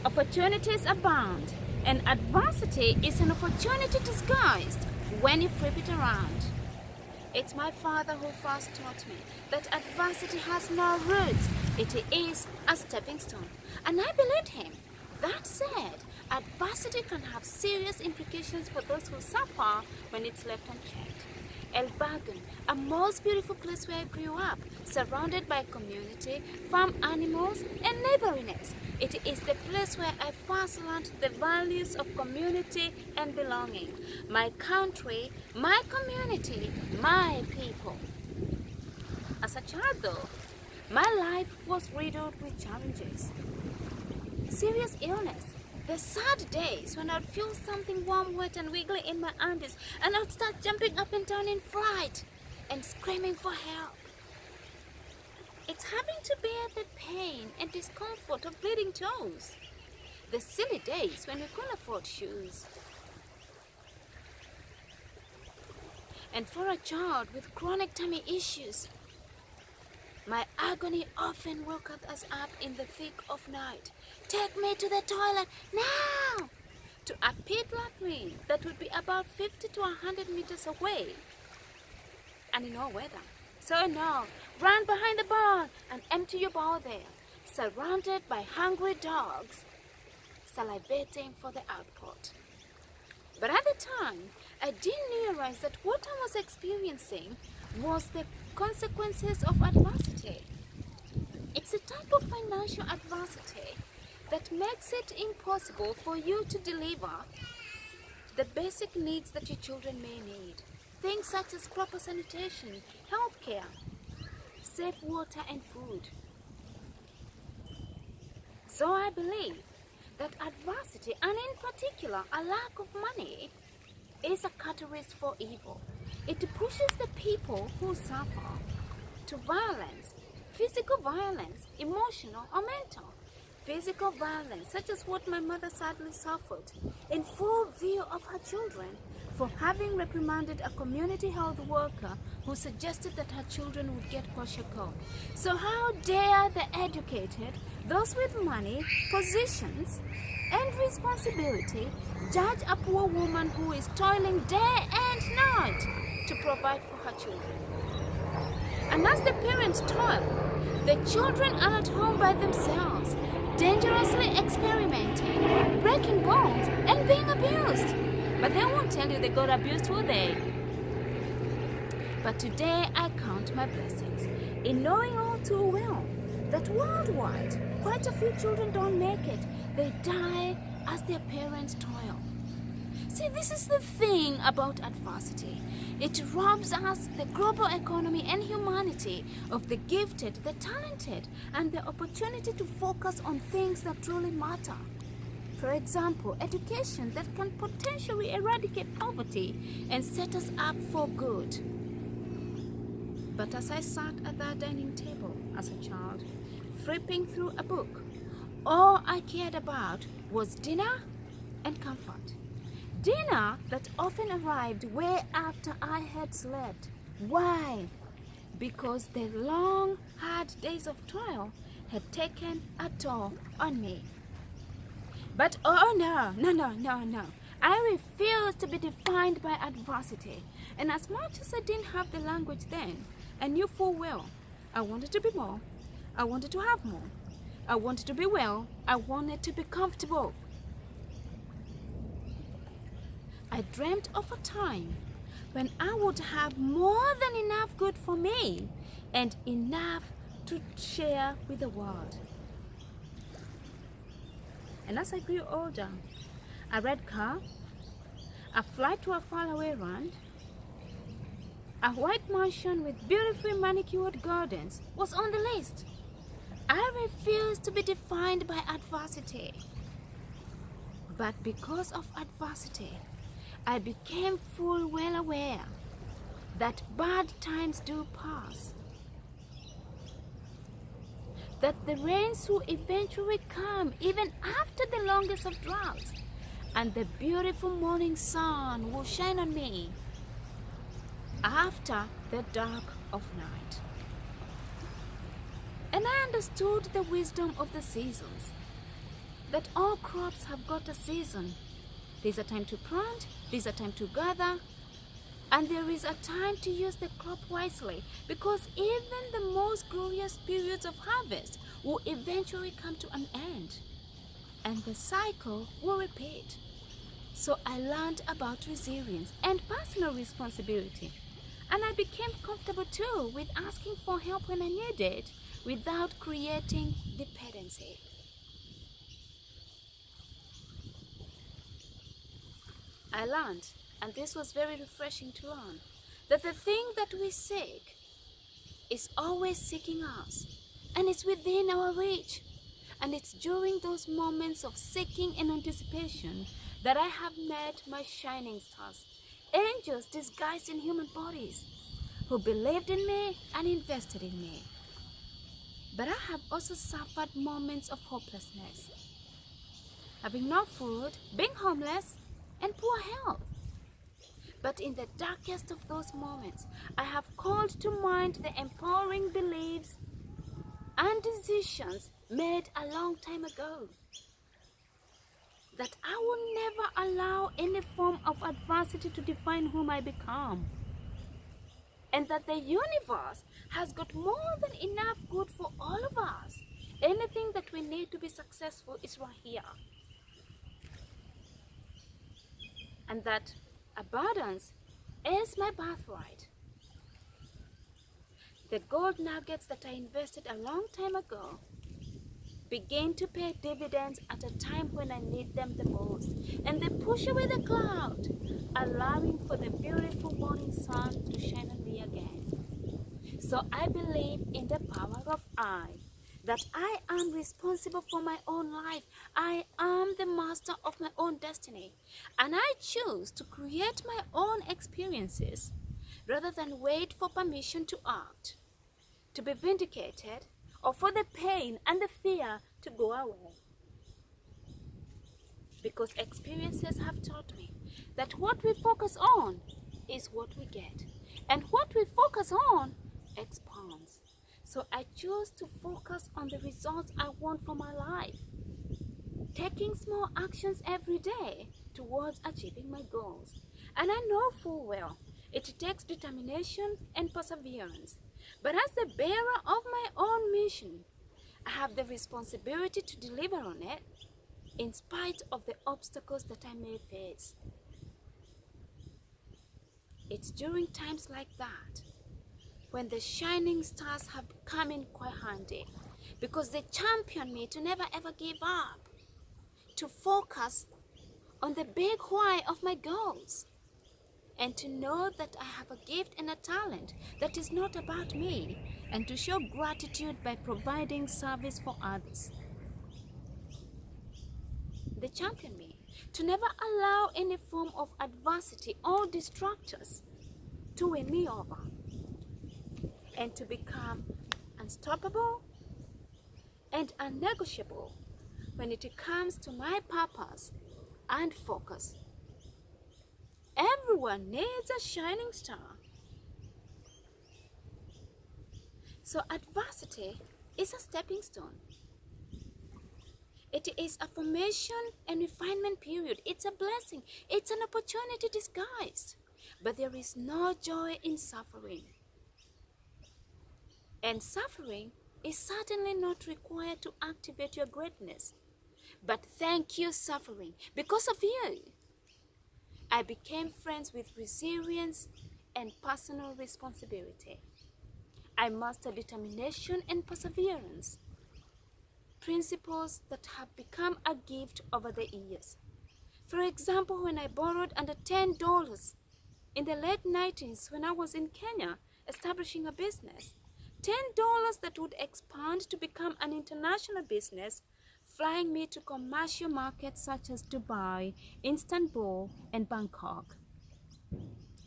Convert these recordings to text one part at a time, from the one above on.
Opportunities abound, and adversity is an opportunity disguised when you flip it around. It's my father who first taught me that adversity has no roots. It is a stepping stone, and I believed him. That said, adversity can have serious implications for those who suffer when it's left unchecked. El Bagan, a most beautiful place where I grew up, surrounded by community, farm animals, and neighborliness. It is the place where I first learned the values of community and belonging. My country, my community, my people. As a child though, my life was riddled with challenges. Serious illness. The sad days when I'd feel something warm, wet and wiggly in my undies and I'd start jumping up and down in fright and screaming for help. It's having to bear the pain and discomfort of bleeding toes. The silly days when we couldn't afford shoes. And for a child with chronic tummy issues, my agony often woke us up in the thick of night. Take me to the toilet now! To a pit latrine that would be about 50 to 100 meters away. And in all weather. So no, run behind the barn and empty your bowl there, surrounded by hungry dogs, salivating for the output. But at the time, I didn't realize that what I was experiencing was the consequences of adversity. It's a type of financial adversity that makes it impossible for you to deliver the basic needs that your children may need. Things such as proper sanitation, healthcare, safe water and food. So I believe that adversity, and in particular a lack of money, is a catalyst for evil. It pushes the people who suffer to violence, physical violence, emotional or mental. Physical violence, such as what my mother sadly suffered, in full view of her children, for having reprimanded a community health worker who suggested that her children would get kwashiorkor. So how dare the educated, those with money, positions, and responsibility, judge a poor woman who is toiling day and night to provide for her children? And as the parents toil, the children are at home by themselves, dangerously experimenting, breaking bones, and being abused. But they won't tell you they got abused, will they? But today I count my blessings in knowing all too well that worldwide, quite a few children don't make it. They die as their parents toil. See, this is the thing about adversity. It robs us, the global economy and humanity, of the gifted, the talented, and the opportunity to focus on things that truly matter. For example, education that can potentially eradicate poverty and set us up for good. But as I sat at that dining table as a child, flipping through a book, all I cared about was dinner and comfort. Dinner that often arrived way after I had slept. Why? Because the long, hard days of toil had taken a toll on me. But oh no. I refuse to be defined by adversity. And as much as I didn't have the language then, I knew full well I wanted to be more. I wanted to have more. I wanted to be well. I wanted to be comfortable. I dreamt of a time when I would have more than enough good for me and enough to share with the world. And as I grew older, a red car, a flight to a faraway land, a white mansion with beautifully manicured gardens was on the list. I refused to be defined by adversity. But because of adversity, I became full well aware that bad times do pass, that the rains will eventually come even after the longest of droughts, and the beautiful morning sun will shine on me after the dark of night. And I understood the wisdom of the seasons. that all crops have got a season. There's a time to plant, there's a time to gather, and there is a time to use the crop wisely, because even the most glorious periods of harvest will eventually come to an end, and the cycle will repeat. So I learned about resilience and personal responsibility, and I became comfortable too with asking for help when I needed it without creating dependency. I learned, and this was very refreshing to learn, that the thing that we seek is always seeking us, and it's within our reach. And it's during those moments of seeking and anticipation that I have met my shining stars, angels disguised in human bodies, who believed in me and invested in me. But I have also suffered moments of hopelessness, having no food, being homeless, and poor health. But in the darkest of those moments, I have called to mind the empowering beliefs and decisions made a long time ago, that I will never allow any form of adversity to define whom I become, and that the universe has got more than enough good for all of us. Anything that we need to be successful is right here, and that abundance is my birthright. The gold nuggets that I invested a long time ago begin to pay dividends at a time when I need them the most, and they push away the cloud, allowing for the beautiful morning sun to shine on me again. So I believe in the power of I, that I am responsible for my own life. I am the master of my own destiny, and I choose to create my own experiences rather than wait for permission to act, to be vindicated, or for the pain and the fear to go away. Because experiences have taught me that what we focus on is what we get, and what we focus on expands. So I choose to focus on the results I want for my life, taking small actions every day towards achieving my goals. And I know full well it takes determination and perseverance. But as the bearer of my own mission, I have the responsibility to deliver on it in spite of the obstacles that I may face. It's during times like that when the shining stars have come in quite handy, because they champion me to never ever give up, to focus on the big why of my goals, and to know that I have a gift and a talent that is not about me, and to show gratitude by providing service for others. They champion me to never allow any form of adversity or distractors to win me over, and to become unstoppable and unnegotiable when it comes to my purpose and focus. Everyone needs a shining star. So adversity is a stepping stone. It is a formation and refinement period. It's a blessing. It's an opportunity disguised. But there is no joy in suffering. And suffering is certainly not required to activate your greatness. But thank you, suffering. Because of you, I became friends with resilience and personal responsibility. I mastered determination and perseverance, principles that have become a gift over the years. For example, when I borrowed under $10 in the late 90s when I was in Kenya establishing a business, $10 that would expand to become an international business, flying me to commercial markets such as Dubai, Istanbul, and Bangkok.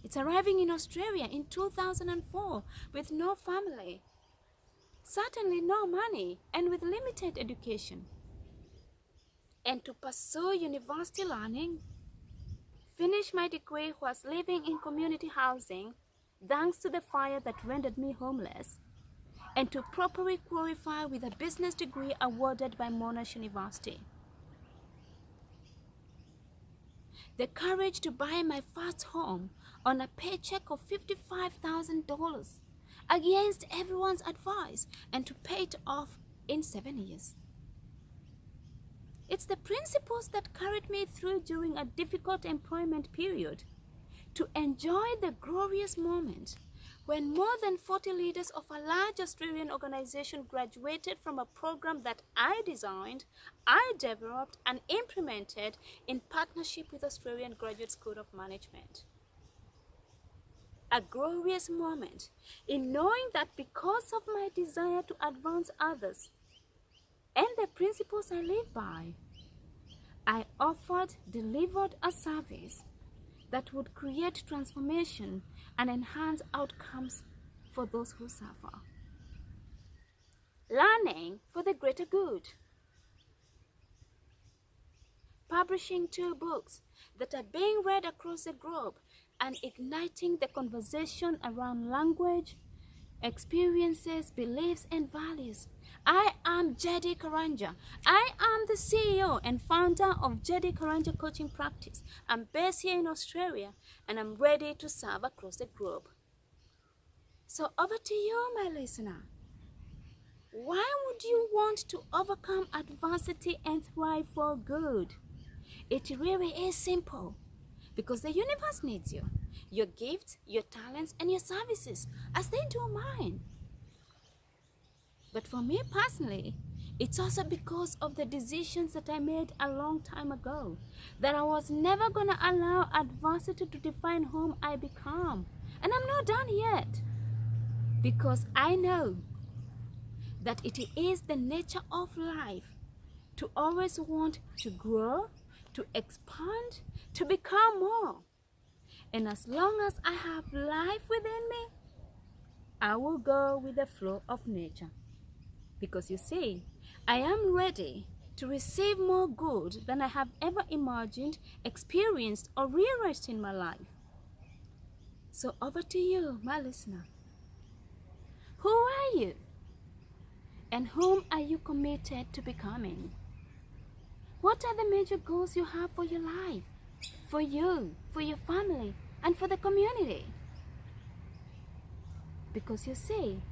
It's arriving in Australia in 2004 with no family, certainly no money, and with limited education. And to pursue university learning, finish my degree whilst living in community housing, thanks to the fire that rendered me homeless, and to properly qualify with a business degree awarded by Monash University. the courage to buy my first home on a paycheck of $55,000 against everyone's advice and to pay it off in 7 years. It's the principles that carried me through during a difficult employment period to enjoy the glorious moment when more than 40 leaders of a large Australian organization graduated from a program that I designed, I developed and implemented in partnership with Australian Graduate School of Management. A glorious moment in knowing that because of my desire to advance others and the principles I live by, I delivered a service that would create transformation and enhance outcomes for those who suffer. Learning for the greater good. Publishing 2 books that are being read across the globe and igniting the conversation around language, experiences, beliefs, and values. I am Jedy Karanja. I am the CEO and founder of Jedy Karanja Coaching Practice. I'm based here in Australia and I'm ready to serve across the globe. So over to you, my listener. Why would you want to overcome adversity and thrive for good? It really is simple. Because the universe needs you, your gifts, your talents, and your services, as they do mine. But for me personally, it's also because of the decisions that I made a long time ago, that I was never going to allow adversity to define whom I become. And I'm not done yet. Because I know that it is the nature of life to always want to grow, to expand, to become more. And as long as I have life within me, I will go with the flow of nature. Because you see, I am ready to receive more good than I have ever imagined, experienced, or realized in my life. So over to you, my listener. Who are you? And whom are you committed to becoming? What are the major goals you have for your life, for you, for your family, and for the community? Because you see,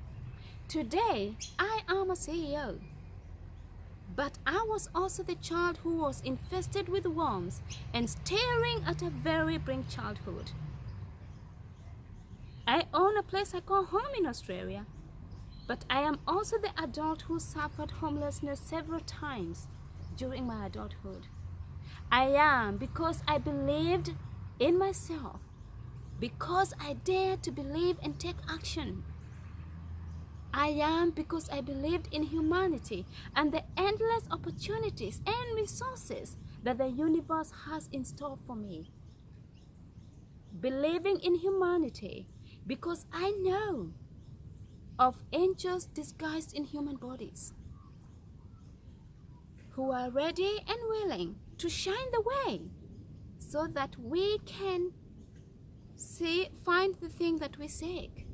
today I am a CEO, but I was also the child who was infested with worms and staring at a very bleak childhood. I own a place I call home in Australia, but I am also the adult who suffered homelessness several times during my adulthood. I am because I believed in myself, because I dared to believe and take action. I am because I believed in humanity and the endless opportunities and resources that the universe has in store for me. Believing in humanity because I know of angels disguised in human bodies who are ready and willing to shine the way so that we can find the thing that we seek.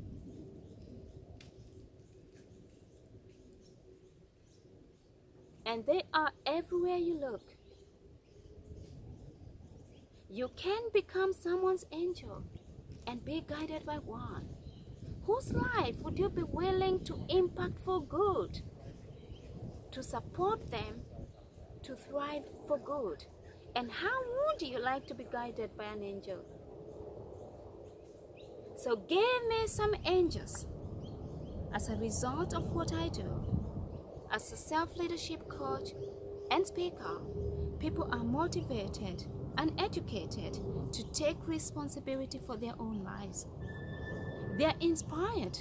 And they are everywhere you look. You can become someone's angel and be guided by one. Whose life would you be willing to impact for good? To support them to thrive for good? And how would you like to be guided by an angel? So give me some angels. As a result of what I do, as a self-leadership coach and speaker, people are motivated and educated to take responsibility for their own lives. They are inspired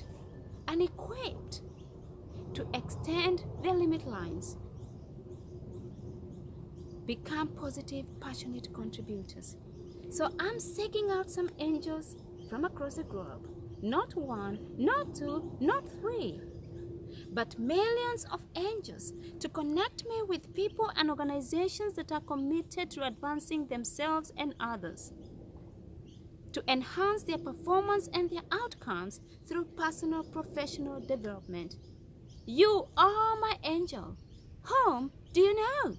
and equipped to extend their limit lines, become positive, passionate contributors. So I'm seeking out some angels from across the globe. Not one, not two, not three, but millions of angels to connect me with people and organizations that are committed to advancing themselves and others, to enhance their performance and their outcomes through personal professional development. You are my angel. Whom do you know?